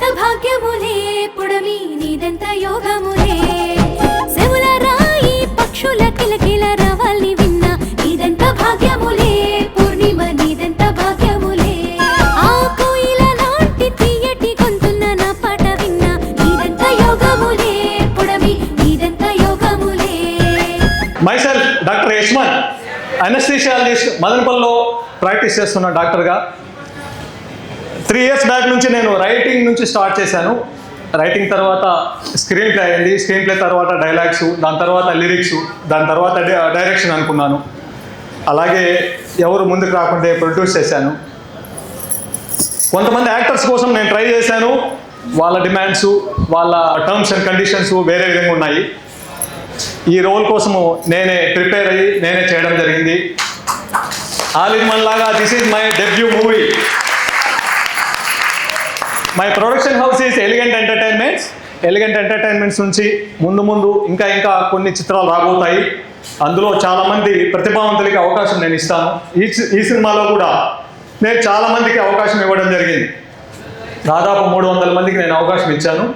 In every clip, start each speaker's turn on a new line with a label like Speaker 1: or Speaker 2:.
Speaker 1: నీదెంత భాగ్యములే పుడమి నీదెంత యోగములే సెవుల రాయి పక్షుల కిలకిల రవల్ని విన్నా నీదెంత భాగ్యములే పూర్ణిమ నీదెంత భాగ్యములే ఆ కోయిల లాంటి తీయటి గొంతున్న నా పాట విన్నా నీదెంత యోగములే పుడమి నీదెంత యోగములే.
Speaker 2: మైసెల్ఫ్ డాక్టర్ యశ్మన్, అనస్థీషియాలజిస్ట్, మదనపల్లిలో ప్రాక్టీస్ చేస్తున్న డాక్టర్గా 3 years బ్యాక్ నుంచి నేను రైటింగ్ నుంచి స్టార్ట్ చేశాను. రైటింగ్ తర్వాత స్క్రీన్ ప్లే అయింది, స్క్రీన్ ప్లే తర్వాత డైలాగ్స్, దాని తర్వాత లిరిక్స్, దాని తర్వాత డైరెక్షన్ అనుకున్నాను. అలాగే ఎవరు ముందుకు రాకుంటే ప్రొడ్యూస్ చేశాను. కొంతమంది యాక్టర్స్ కోసం నేను ట్రై చేశాను. వాళ్ళ డిమాండ్స్, వాళ్ళ టర్మ్స్ అండ్ కండిషన్స్ వేరే విధంగా ఉన్నాయి. ఈ రోల్ కోసము నేనే ప్రిపేర్ అయ్యి నేనే చేయడం జరిగింది. ఆల్ ఇన్ వన్ లాగా this is my debut movie. My production house is elegant entertainments. Elegant entertainments నుంచి ముందు ఇంకా కొన్ని చిత్రాలు రాబోతాయి. అందులో చాలామంది ప్రతిభావంతులకి అవకాశం నేను ఇస్తాను. ఈ సినిమాలో కూడా నేను చాలామందికి అవకాశం ఇవ్వడం జరిగింది. దాదాపు 300 మందికి నేను అవకాశం ఇచ్చాను.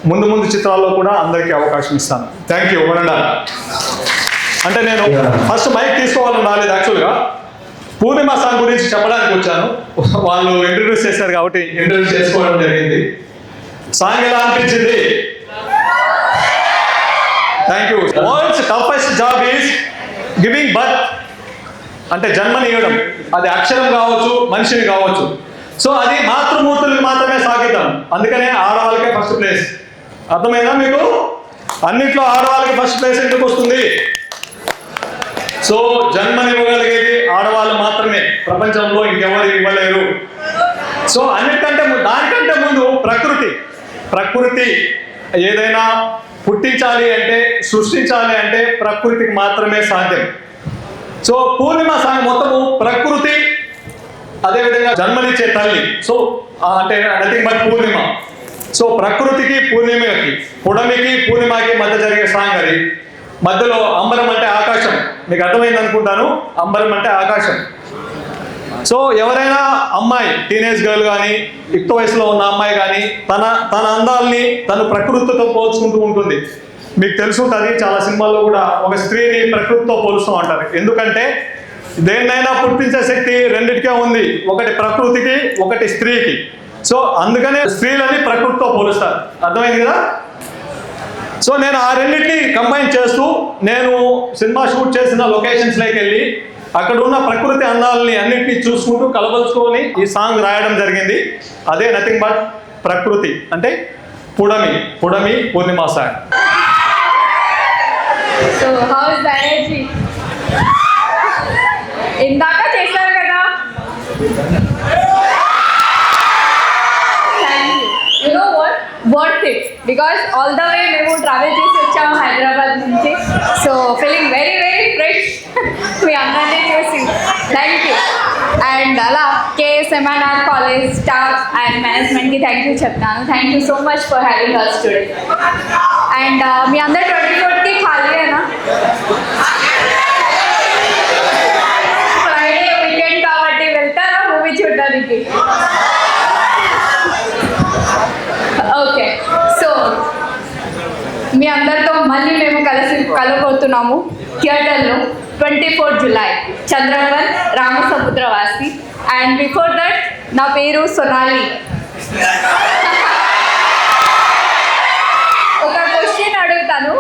Speaker 2: ముందు చిత్రాల్లో కూడా అందరికీ అవకాశం ఇస్తాను. Thank you. అంటే నేను ఫస్ట్ మైక్ తీసుకోవాలని రాలేదు, యాక్చువల్గా పూర్ణిమ సాంగ్ గురించి చెప్పడానికి వచ్చాను. వాళ్ళు ఇంట్రడ్యూస్ చేశారు కాబట్టి ఇంట్రడ్యూస్ చేసుకోవడం జరిగింది. సాంగ్ ఎలా అనిపించింది? Thank you. World's toughest job is giving birth, అంటే జన్మనివ్వడం. అది అక్షరం కావచ్చు, మనిషిని కావచ్చు. సో అది మాతృమూర్తులకు మాత్రమే సాగిద్దాం. అందుకనే ఆడవాళ్ళకే ఫస్ట్ ప్లేస్. అర్థమైందా మీకు? అన్నిట్లో ఆడవాళ్ళకి ఫస్ట్ ప్లేస్ ఎందుకు వస్తుంది? సో జన్మనివ్వగలిగేది ఆడవాళ్ళు మాత్రమే, ప్రపంచంలో ఇంకెవరు ఇవ్వలేరు. సో దానికంటే ముందు ప్రకృతి ఏదైనా పుట్టించాలి అంటే, సృష్టించాలి అంటే ప్రకృతికి మాత్రమే సాధ్యం. సో పూర్ణిమ సాంగ్ మొత్తము ప్రకృతి, అదేవిధంగా జన్మనిచ్చే తల్లి. సో అంటే నథింగ్ బట్ పూర్ణిమ. సో ప్రకృతికి పూర్ణిమకి, పుడమికి పూర్ణిమకి మధ్య జరిగే సాంగ్ అది. మధ్యలో అంబరం అంటే ఆకాశం. మీకు అర్థమైంది అనుకుంటాను. అంబరం అంటే ఆకాశం. సో ఎవరైనా అమ్మాయి, టీనేజ్ గర్ల్ కానీ, యుక్త వయసులో ఉన్న అమ్మాయి కానీ తన అందాల్ని తను ప్రకృతితో పోల్చుకుంటూ ఉంటుంది. మీకు తెలుసుంటుంది, చాలా సినిమాల్లో కూడా ఒక స్త్రీని ప్రకృతితో పోలుస్తూ ఉంటారు. ఎందుకంటే దేన్నైనా పుట్టించే శక్తి రెండిటికే ఉంది, ఒకటి ప్రకృతికి, ఒకటి స్త్రీకి. సో అందుకనే స్త్రీలని ప్రకృతితో పోలుస్తారు. అర్థమైంది కదా? సో నేను ఆ రెండింటిని కంబైన్ చేస్తూ నేను సినిమా షూట్ చేసిన లొకేషన్స్లోకి వెళ్ళి అక్కడ ఉన్న ప్రకృతి అందాలని అన్నింటినీ చూసుకుంటూ కలబలుచుకొని ఈ సాంగ్ రాయడం జరిగింది. అదే నథింగ్ బట్ ప్రకృతి, అంటే పుడమి పూర్ణిమ song.
Speaker 3: So how is the energy? ఇందాక చేశారు కదా. You know what? Worth it, because all the way మేము ట్రావెల్ చేసి వచ్చాము హైదరాబాద్ నుంచి. So feeling very very fresh మీ అందరినీ చూసి. Thank you. అండ్ అలా KSMNR కాలేజ్ స్టాఫ్ అండ్ మేనేజ్మెంట్కి థ్యాంక్ యూ చెప్తాను. Thank you so much for having us today. And మీ అందరు 24th ఖాళీయేనా? ఫ్రైడే వీకెండ్ కాబట్టి వెళ్తారా మూవీ చూడడానికి? ఓకే. సో మీ అందరితో మళ్ళీ మేము కలబోతున్నాము థియేటర్లో 24 July చంద్రవన్ రామసముద్రవాసి. అండ్ బిఫోర్ దట్ నా పేరు సొనాలి. ఒక క్వశ్చన్ అడుగుతాను,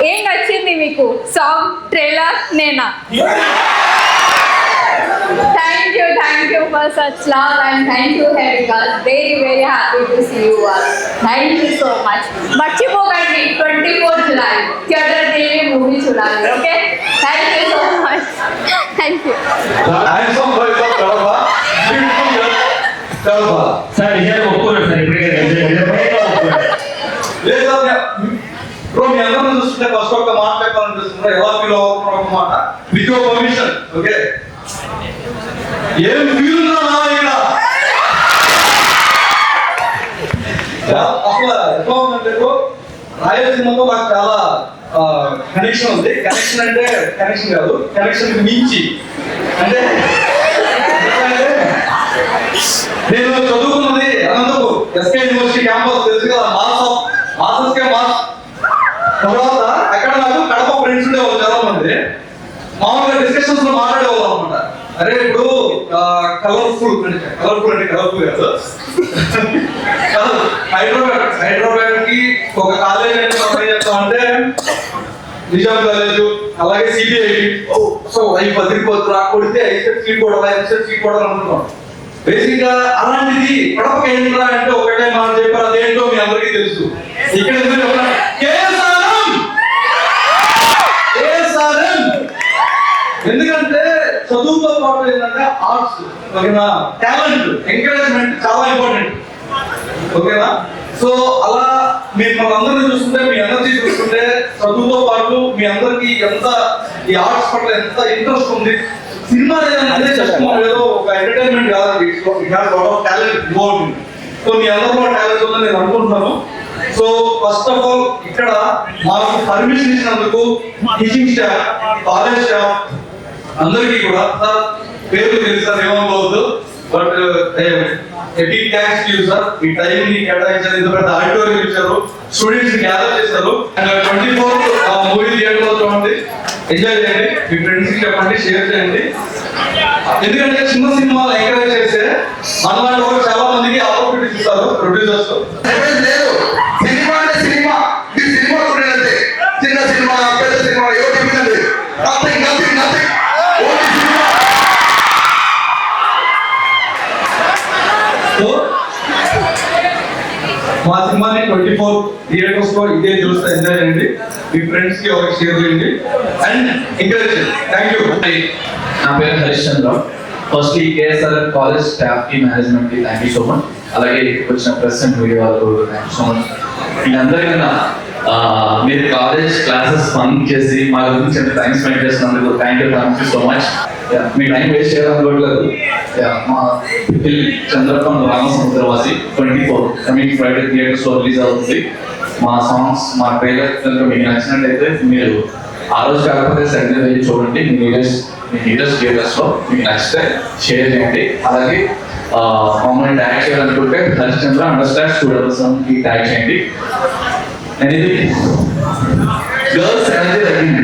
Speaker 3: ఏం నచ్చింది మీకు? సాంగ్, ట్రైలర్, నేనా? Thank you for such love and thank you having us. Very happy to see you all. Thank you so much. మర్చిపోకండి 24 July థియేటర్ టీవీ మూవీ చూడాలి. Okay, thank you so much. Thank you.
Speaker 4: Handsome voice of Kadapa, beautiful girl Kadapa.
Speaker 5: Sir నిజంగా ఒప్పుకోండి sir, ఇప్పటికే
Speaker 4: లేదు bro, మీ అందరూ చూస్తుంటే first ఒక మాట చెప్పాలనిపిస్తుంది. ఎలా ఫీల్ అవుతున్నారు ఒక మాట, విత్ యువర్ పర్మిషన్. ఓకే, ఏం ఫీల్ ఇక్కడ అసలు ఎట్లా ఉందంటే రాయలసీమతో నాకు చాలా కనెక్షన్ ఉంది. కనెక్షన్ అంటే కనెక్షన్ కాదు, కనెక్షన్ మించి. అంటే నేను చదువుకున్నది అనంతపూర్ ఎస్కే యూనివర్సిటీ క్యాంపస్ తెలుసు కదా, మాసస్కే మాస్. తర్వాత అక్కడ నాకు కడప ఫ్రెండ్స్ ఉండేవాళ్ళు చాలా మంది. మామూలుగా డిస్కషన్స్ లో మాట్లాడేవాళ్ళు అనమాట. అరే ఇప్పుడు కలర్ఫుల్ అంటే కలర్ఫుల్ కాదు, హైదరాబాద్ కి ఒక కాలేజ్ అంటే మనం ఏం చెప్తామంటే నిజాం కాలేజ్, అలాగే సిబిఐటి. సో అవి బదిలిపోతున్నా కొడితే సీట్ కూడా అనుకున్నాం. బేసిక్ గా అలాంటిది కడపకి ఏంట్రా అంటే ఒకటే మాట చెప్పారు, అదేంటో మీ అందరికీ తెలుసు. ఇక్కడ ఎందుకంటే చదువుతో పాటు ఏంటంటే ఆర్ట్స్, ఓకేనా, టాలెంట్ ఎంకరేజ్మెంట్ చాలా ఇంపార్టెంట్, ఓకేనా. సో అలా మీరు మనందరినీ చూస్తుంటే, మీ ఎనర్జీ చూస్తుంటే, చదువుతో పాటు మీ అందరికి ఎంత ఈ ఆర్ట్స్ పట్ల ఎంత ఇంట్రెస్ట్ ఉంది. సినిమా లేదంటే జస్ట్ ఏదో ఒక ఎంటర్టైన్మెంట్ కాదండి, టాలెంట్ ఇన్వాల్వ్. సో మీ అందరిలో టాలెంట్ ఉందని నేను అనుకుంటున్నాను. సో ఫస్ట్ ఆఫ్ ఆల్ ఇక్కడ మాకు పర్మిషన్ ఇచ్చినందుకు టీచింగ్ స్టాఫ్, కాలేజ్ స్టాఫ్ అందరికీ కూడా సార్ పేరు తెలుసు సార్, ఏమనుకోవద్దు, but big thanks to you sir. ఈ టైం ని కేటాయించారు, ఇంత పెద్ద ఆడిటోరియం ఇచ్చారు, స్టూడెంట్స్ ని గ్యాదర్ చేశారు. అండ్ 24 మూవీ థియేటర్ లో చూడండి, ఎంజాయ్ చేయండి, మీ ఫ్రెండ్స్ కి చెప్పండి, షేర్ చేయండి. ఎందుకంటే చిన్న సినిమాలు ఎంకరేజ్ చేస్తే మనలాంటి వాళ్ళు చాలా మందికి ఆపర్చునిటీస్ ఇస్తారు ప్రొడ్యూసర్స్.
Speaker 6: లేదు సినిమా అంటే సినిమా, ఈ సినిమా చూడండి, చిన్న సినిమా పెద్ద సినిమా ఎవరు చెప్పిందండి, nothing nothing nothing, only cinema.
Speaker 4: మా సినిమాని 24 థియేటర్స్ లో ఇదే చూస్తే ఎంజాయ్ చేయండి, మీ ఫ్రెండ్స్ కి ఒక షేర్ చేయండి అండ్ ఎంకరేజ్ చేయండి. Thank you.
Speaker 7: నా పేరు Harish Chandra. Firstly KSR college staff కి, మేనేజ్మెంట్ కి థ్యాంక్ యూ సో మచ్. అలాగే వచ్చిన ప్రెస్ అండ్ మీడియా వాళ్ళకు థ్యాంక్ యూ సో మచ్. వీళ్ళందరికన్నా మీరు కాలేజ్ క్లాసెస్ బంక్ చేసి మా గురించి ఎంత టైం స్పెండ్ చేసినందుకు థ్యాంక్ యూ సో మచ్. మీ టైం వేస్ట్ చేయాలనుకోవట్లేదు. మా చంద్రపం రామసముద్రవాసి 24 కమింగ్ ఫ్రైడే థియేటర్స్ లో రిలీజ్ అవుతుంది. మా సాంగ్స్, మా ట్రైలర్ కనుక మీకు నచ్చినట్టయితే మీరు ఆ రోజు కాకపోతే సండే వెళ్ళి చూడండి. మీ లీడర్స్ థియేటర్స్ లో మీకు నచ్చితే షేర్ చేయండి. అలాగే మమ్మల్ని ట్యాగ్ చేయాలనుకుంటే హరిశ్చంద్ర _స్టూడెంట్స్ కి ట్యాగ్ చేయండి. అనేది గర్ల్స్ అనేది తగ్గింది,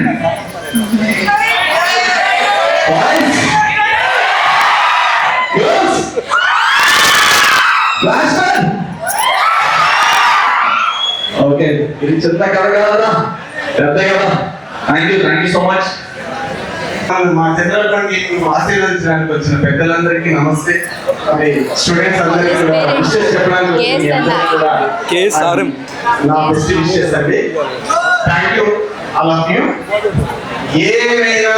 Speaker 7: ఓకే. ఇది చిన్న కథ కదా, పెద్ద కదా. Thank you so much.
Speaker 6: మా చంద్రబాబు ఆశీర్వదించడానికి వచ్చిన పెద్దలందరికీ నమస్తే. మరి స్టూడెంట్స్ అందరికీ కూడా విషెస్ చెప్పడానికి నా బెస్ట్ విషెస్ అండి. Thank you all of you. ఏమైనా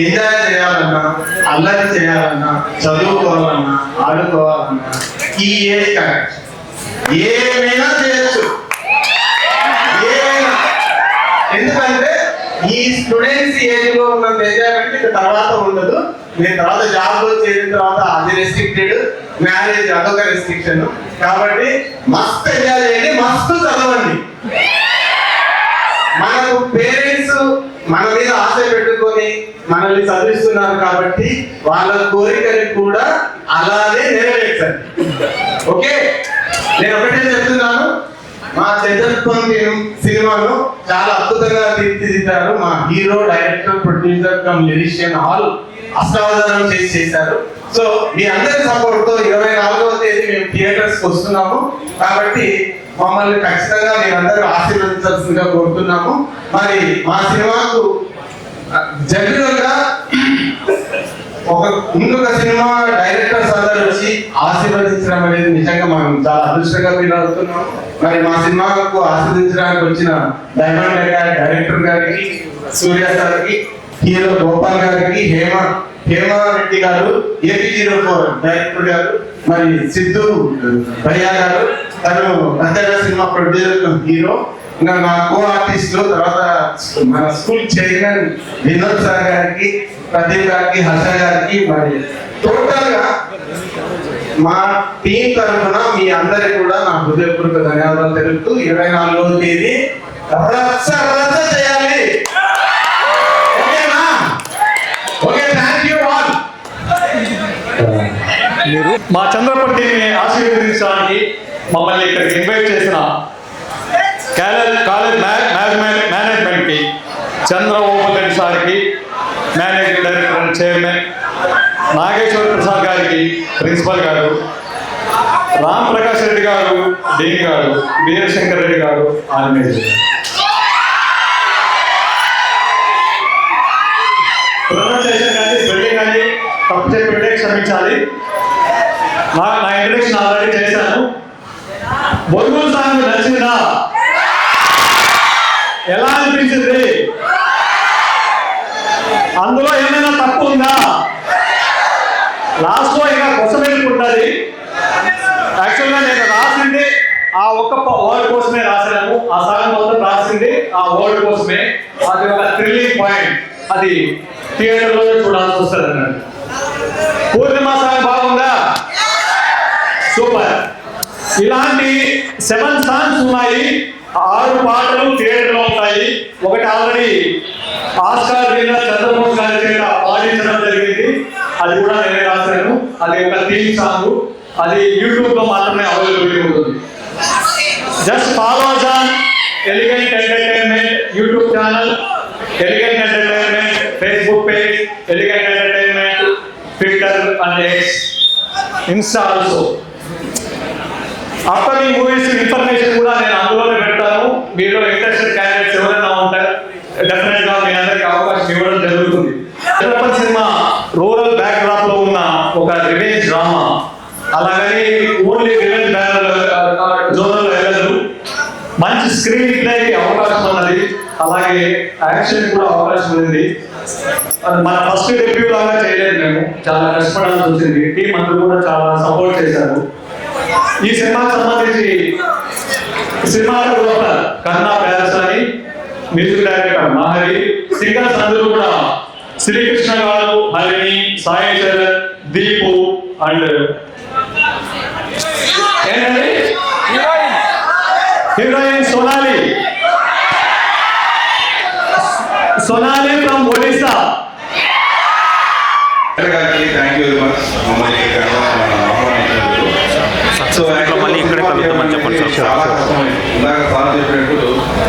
Speaker 6: ఎంజాయ్ చేయాలన్నా, అల్లరి చేయాలన్నా, చదువుకోవాలన్నా, ఆడుకోవాలన్నా ఈ ఏజ్ కరెక్ట్. ఏమైనా చేయొచ్చు, ఏమైనా. ఎందుకంటే ఈ స్టూడెంట్స్ ఏజ్ లో ఉన్న ఎంజాయ్మెంట్ ఇక తర్వాత ఉండదు. నేను తర్వాత జాబ్ లో చేరిన తర్వాత అది రెస్ట్రిక్టెడ్, మ్యారేజ్ అదొక రెస్ట్రిక్షన్. కాబట్టి మస్తు ఎంజాయ్ చేయండి, మస్తు చదవండి. మనకు పేరెంట్స్ మన మీద ఆశ పెట్టుకొని మనల్ని చదివిస్తున్నారు కాబట్టి వాళ్ళ కోరికని కూడా అలానే నెరవేర్చండి. ఓకే, నేను ఒకటే చెప్తున్నాను, మా చంద్రపం సినిమాను చాలా అద్భుతంగా తీర్చిదిద్దారు. మా hero, director, producer cum lyricist all అష్టావధానం చేశారు. సో మీ అందరి సపోర్ట్ తో 24వ తేదీ మేము థియేటర్స్ కి వస్తున్నాము. కాబట్టి మమ్మల్ని ఖచ్చితంగా మీరందరూ ఆశీర్వదించాల్సిందిగా కోరుతున్నాము. మరి మా సినిమాకు జనరల్ గా ఇంకొక సినిమా డైరెక్టర్స్ అందరూ వచ్చి ఆశీర్వదించడం అనేది నిజంగా మనం చాలా అదృష్టంగా ఫీల్ అవుతున్నాం. మరి మా సినిమాకు ఆశీర్వదించడానికి వచ్చిన డైమండ్ డైరెక్టర్ గారికి, సూర్య సార్కి, హీరో గోపాల్ గారికి, హేమారెడ్డి గారు, AP04 డైరెక్టర్ గారు, మరి సిద్ధు భయ్యా గారు, తను ప్రత్యేక సినిమా ప్రొడ్యూసర్, హీరో, ఇంకా నా కో ఆర్టిస్టులు, తర్వాత మన స్కూల్ చైర్మన్ వినోద్ సార్ గారికి, ప్రదీప్ గారికి, హర్ష గారికి, మరి టోటల్ గా మా టీం తరఫున మీ అందరికి కూడా నా హృదయపూర్వక ధన్యవాదాలు తెలుపుతూ 24వ తేదీ రచ్చ చేయాలి. ఓకేనా? Okay, thank you all.
Speaker 2: మీరు మా చంద్రపట్టిని ఆశీర్వదించడానికి మమ్మల్ని ఇక్కడికి ఇన్వైట్ చేసిన కాలేజ్ మేనేజ్మెంట్కి, చంద్రబాబు సార్కి, managing director and chairman, Nageswara Prasad గారికి ప్రిన్సిపల్ గారు, రామ్ ప్రకాష్ రెడ్డి గారు డీన్ గారు, వీరశంకర్ రెడ్డి గారు ఆర్గనైజర్. ప్రొనౌన్సియేషన్ కానీ స్పెల్లింగ్ కానీ తప్పు చెప్పితే క్షమించాలి. నా ఇంట్రడక్షన్ ఆల్రెడీ చేశాను. బొంగుల్ సాంగ్ నచ్చిందా? ఎలా అనిపించింది? అందులో ఏమైనా తప్పు ఉందా? లాస్ట్ లో ఇంకా కొసమెలుకుంటుంది. యాక్చువల్గా నేను రాసింది ఆ ఒక్క వర్డ్ కోసమే రాశాను. ఆ సాంగ్ మొత్తం రాసింది ఆ వర్డ్ కోసమే. అది ఒక థ్రిల్లింగ్ పాయింట్. అది థియేటర్లో చూడాల్సి వస్తుంది అన్నట్టు. పూర్ణిమ సాంగ్ బాగుందా? సూపర్. ఇలాంటి 7 సాంగ్స్ ఉన్నాయి. 6 పాటలు థియేటర్లో ఉంటాయి. ఒకటి ఆల్రెడీ ఆస్కార్ విన్నర్ చంద్రబాబు గారి చేత పాడించడం జరిగింది. అది కూడా నేనే రాశాను. అది ఒక థీమ్ సాంగ్. అది యూట్యూబ్ లో మాత్రమే అవైలబిలిటీ ఉంటుంది. Just follow on elegant entertainment YouTube channel, elegant entertainment Facebook page, elegant entertainment Twitter and X, Insta also. Upcoming movies information కూడా నేను అందులోనే పెడతాను. మీలో ఇంట్రెస్టెడ్ క్యాండిడేట్స్ ఎవరైనా ఉంటారు, డెఫినెట్ గా మీ అందరికి అవకాశం ఇవ్వడం జరుగుతుంది. Hyderabad cinema rural back drop లో ఉన్న ఒక రివెంజ్ డ్రామా. అలాగని ఓన్లీ రివెంజ్ జోనల్ వెళ్ళదు. మంచి స్క్రీన్ ప్లేకి అవకాశం ఉన్నది. అలాగే యాక్షన్ కూడా అవకాశం ఉంది. మన ఫస్ట్ డెబ్యూ లాగా చేయలేదు. మేము చాలా కష్టపడాల్సి వచ్చింది. టీం అందరూ కూడా చాలా సపోర్ట్ చేశారు. ఈ సినిమాకి సంబంధించి సినిమాటోగ్రాఫర్ కన్నా ప్యారసాని, మ్యూజిక్ డైరెక్టర్ మహరి, సింగర్స్ అందరూ కూడా శ్రీకృష్ణ గారు, Harini, Sai Charan, Deepu and heroine Sonali from Odisha.
Speaker 6: Thank you very much. మమ్మల్ని చాలా కష్టం. ఇందాక సార్ చెప్పినట్టు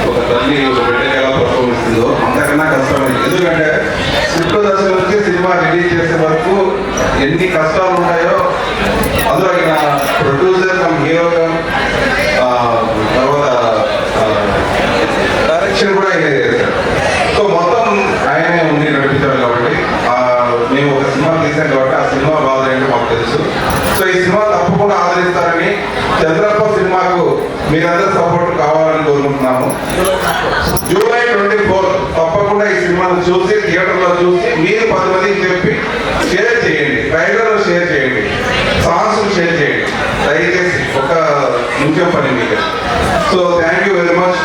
Speaker 6: ఒక తల్లి ఒక బిడ్డకి ఎలా పర్ఫార్మెన్స్ ఇస్తుందో అంతకన్నా కష్టమైంది. ఎందుకంటే స్క్రిప్ట్ దశ నుంచి సినిమా రిలీజ్ చేసే వరకు ఎన్ని కష్టాలు ఉంటాయో, అందులో ఆయన ప్రొడ్యూసర్ కమ్ హీరో కమ్ తర్వాత డైరెక్షన్ కూడా ఆయనే చేశారు. సో మొత్తం ఆయనే ఉండి నడిపించారు. కాబట్టి మేము ఒక సినిమా తీసాం కాబట్టి ఆ సినిమా బాధ ఏంటో మాకు తెలుసు. సో ఈ సినిమా తప్పకుండా ఆదరిస్తారని, చంద్రప్ప సినిమాకు మీరందరూ సపోర్ట్ కావాలని కోరుకుంటున్నాము. జూలై 24 తప్పకుండా ఈ సినిమాను చూసి థియేటర్లో చూసి మీరు 10 మందికి చెప్పి షేర్ చేయండి. ట్రైలర్ షేర్ చేయండి, సాంగ్స్ షేర్ చేయండి. దయచేసి ఒక నిమిషం పని మీకు. So thank you very much.